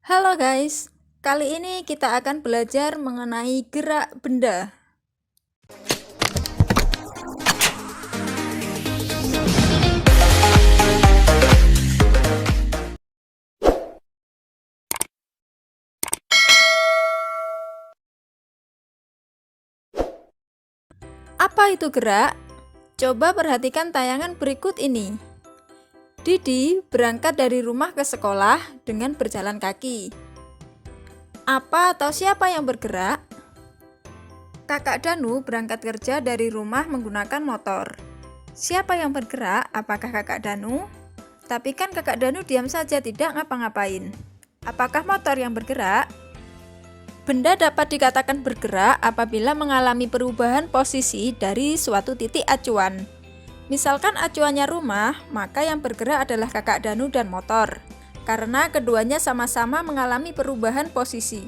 Halo guys, kali ini kita akan belajar mengenai gerak benda. Apa itu gerak? Coba perhatikan tayangan berikut ini. Didi berangkat dari rumah ke sekolah dengan berjalan kaki. Apa atau siapa yang bergerak? Kakak Danu berangkat kerja dari rumah menggunakan motor. Siapa yang bergerak? Apakah Kakak Danu? Tapi kan Kakak Danu diam saja, tidak ngapa-ngapain. Apakah motor yang bergerak? Benda dapat dikatakan bergerak apabila mengalami perubahan posisi dari suatu titik acuan. Misalkan acuannya rumah, maka yang bergerak adalah Kakak Danu dan motor, karena keduanya sama-sama mengalami perubahan posisi.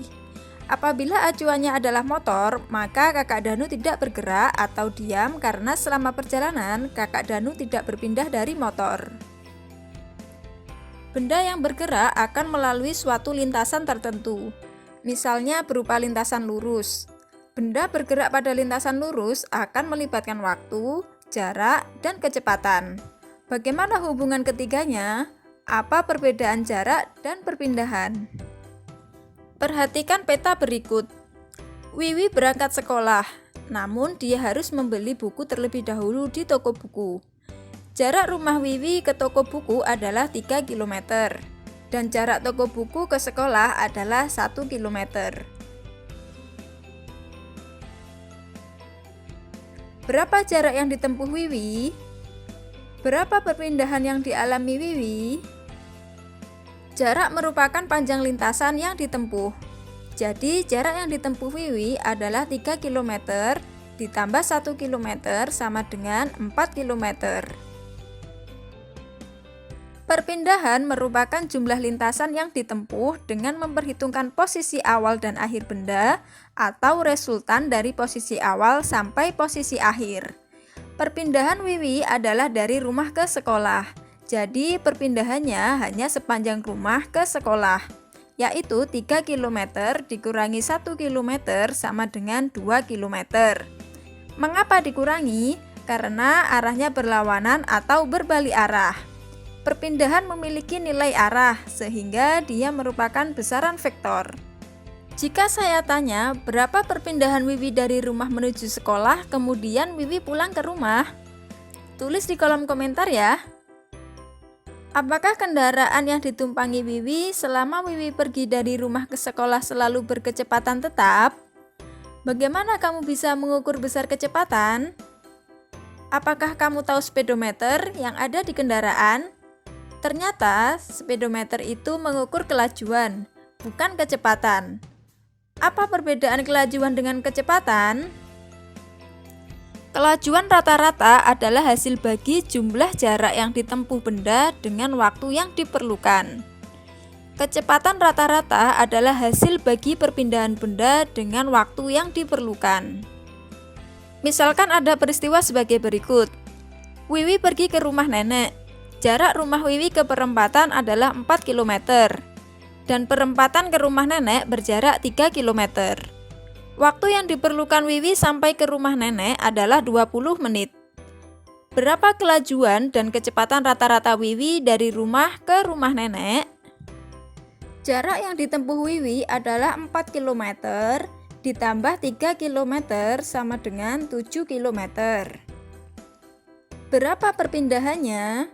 Apabila acuannya adalah motor, maka Kakak Danu tidak bergerak atau diam karena selama perjalanan Kakak Danu tidak berpindah dari motor. Benda yang bergerak akan melalui suatu lintasan tertentu, misalnya berupa lintasan lurus. Benda bergerak pada lintasan lurus akan melibatkan waktu, jarak, dan kecepatan. Bagaimana hubungan ketiganya? Apa perbedaan jarak dan perpindahan? Perhatikan peta berikut. Wiwi berangkat sekolah, namun dia harus membeli buku terlebih dahulu di toko buku. Jarak rumah Wiwi ke toko buku adalah 3 km, dan jarak toko buku ke sekolah adalah 1 km. Berapa jarak yang ditempuh Wiwi? Berapa perpindahan yang dialami Wiwi? Jarak merupakan panjang lintasan yang ditempuh. Jadi, jarak yang ditempuh Wiwi adalah 3 km ditambah 1 km sama dengan 4 km. Perpindahan merupakan jumlah lintasan yang ditempuh dengan memperhitungkan posisi awal dan akhir benda atau resultan dari posisi awal sampai posisi akhir. Perpindahan Wiwi adalah dari rumah ke sekolah, jadi perpindahannya hanya sepanjang rumah ke sekolah, yaitu 3 km dikurangi 1 km sama dengan 2 km. Mengapa dikurangi? Karena arahnya berlawanan atau berbalik arah. Perpindahan memiliki nilai arah, sehingga dia merupakan besaran vektor. Jika saya tanya, berapa perpindahan Wiwi dari rumah menuju sekolah, kemudian Wiwi pulang ke rumah? Tulis di kolom komentar ya. Apakah kendaraan yang ditumpangi Wiwi selama Wiwi pergi dari rumah ke sekolah selalu berkecepatan tetap? Bagaimana kamu bisa mengukur besar kecepatan? Apakah kamu tahu speedometer yang ada di kendaraan? Ternyata, speedometer itu mengukur kelajuan, bukan kecepatan. Apa perbedaan kelajuan dengan kecepatan? Kelajuan rata-rata adalah hasil bagi jumlah jarak yang ditempuh benda dengan waktu yang diperlukan. Kecepatan rata-rata adalah hasil bagi perpindahan benda dengan waktu yang diperlukan. Misalkan ada peristiwa sebagai berikut. Wiwi pergi ke rumah nenek. Jarak rumah Wiwi ke perempatan adalah 4 km, dan perempatan ke rumah nenek berjarak 3 km. Waktu yang diperlukan Wiwi sampai ke rumah nenek adalah 20 menit. Berapa kelajuan dan kecepatan rata-rata Wiwi dari rumah ke rumah nenek? Jarak yang ditempuh Wiwi adalah 4 km ditambah 3 km sama dengan 7 km. Berapa perpindahannya?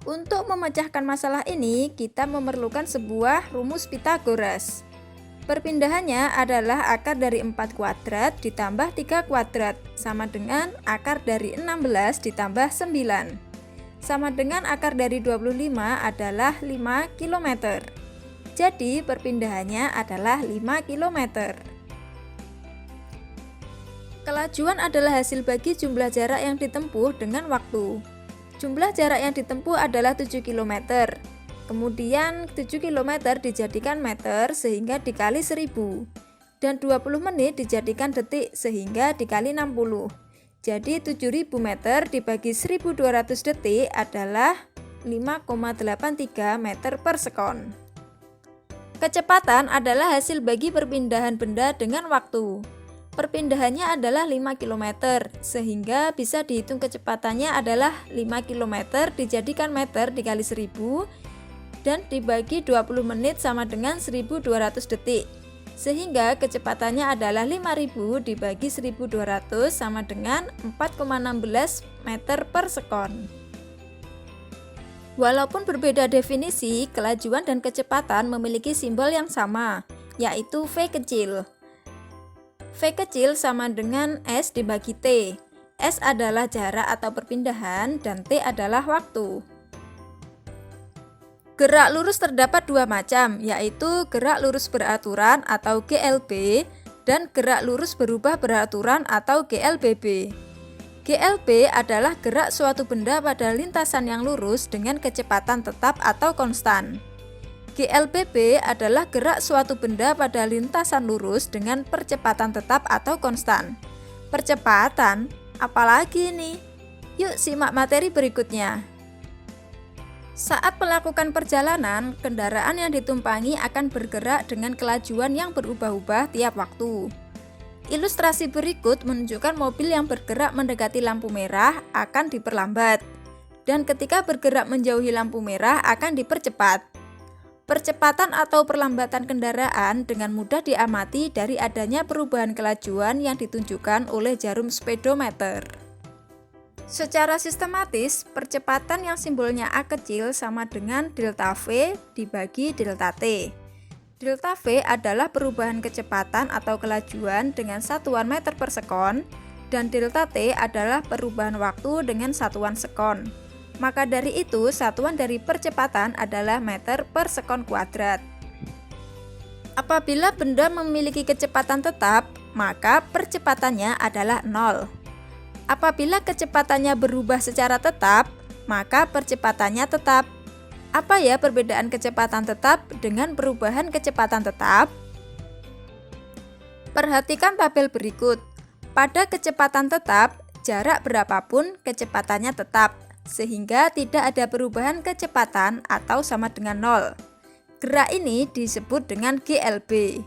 Untuk memecahkan masalah ini, kita memerlukan sebuah rumus Pythagoras. Perpindahannya adalah akar dari 4 kuadrat ditambah 3 kuadrat, sama dengan akar dari 16 ditambah 9. Sama dengan akar dari 25 adalah 5 km. Jadi, perpindahannya adalah 5 km. Kelajuan adalah hasil bagi jumlah jarak yang ditempuh dengan waktu. Jumlah jarak yang ditempuh adalah 7 km. Kemudian 7 km dijadikan meter sehingga dikali 1000. Dan 20 menit dijadikan detik sehingga dikali 60. Jadi 7000 meter dibagi 1200 detik adalah 5,83 meter per sekon. Kecepatan adalah hasil bagi perpindahan benda dengan waktu. Perpindahannya adalah 5 km, sehingga bisa dihitung kecepatannya adalah 5 km dijadikan meter dikali 1000 dan dibagi 20 menit sama dengan 1200 detik. Sehingga kecepatannya adalah 5000 dibagi 1200 sama dengan 4,16 meter per sekon. Walaupun berbeda definisi, kelajuan dan kecepatan memiliki simbol yang sama, yaitu V kecil. V kecil sama dengan S dibagi T. S adalah jarak atau perpindahan dan T adalah waktu. Gerak lurus terdapat dua macam, yaitu gerak lurus beraturan atau GLB dan gerak lurus berubah beraturan atau GLBB. GLB adalah gerak suatu benda pada lintasan yang lurus dengan kecepatan tetap atau konstan. GLBB adalah gerak suatu benda pada lintasan lurus dengan percepatan tetap atau konstan. Percepatan? Apalagi ini? Yuk simak materi berikutnya. Saat melakukan perjalanan, kendaraan yang ditumpangi akan bergerak dengan kelajuan yang berubah-ubah tiap waktu. Ilustrasi berikut menunjukkan mobil yang bergerak mendekati lampu merah akan diperlambat, dan ketika bergerak menjauhi lampu merah akan dipercepat. Percepatan atau perlambatan kendaraan dengan mudah diamati dari adanya perubahan kelajuan yang ditunjukkan oleh jarum speedometer. Secara sistematis, percepatan yang simbolnya A kecil sama dengan delta V dibagi delta T. Delta V adalah perubahan kecepatan atau kelajuan dengan satuan meter per sekon, dan delta T adalah perubahan waktu dengan satuan sekon. Maka dari itu, satuan dari percepatan adalah meter per sekon kuadrat. Apabila benda memiliki kecepatan tetap, maka percepatannya adalah 0. Apabila kecepatannya berubah secara tetap, maka percepatannya tetap. Apa ya perbedaan kecepatan tetap dengan perubahan kecepatan tetap? Perhatikan tabel berikut. Pada kecepatan tetap, jarak berapapun kecepatannya tetap, sehingga tidak ada perubahan kecepatan atau sama dengan 0. Gerak ini disebut dengan GLB.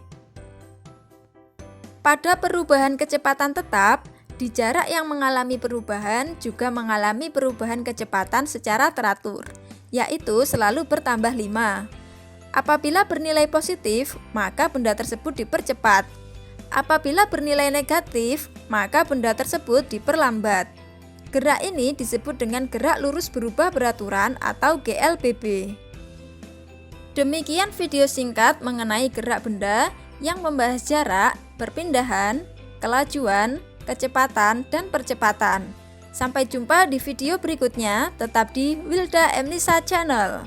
Pada perubahan kecepatan tetap, di jarak yang mengalami perubahan juga mengalami perubahan kecepatan secara teratur, yaitu selalu bertambah 5. Apabila bernilai positif, maka benda tersebut dipercepat. Apabila bernilai negatif, maka benda tersebut diperlambat. Gerak ini disebut dengan gerak lurus berubah beraturan atau GLBB. Demikian video singkat mengenai gerak benda yang membahas jarak, perpindahan, kelajuan, kecepatan, dan percepatan. Sampai jumpa di video berikutnya, tetap di Wilda Emnisa Channel.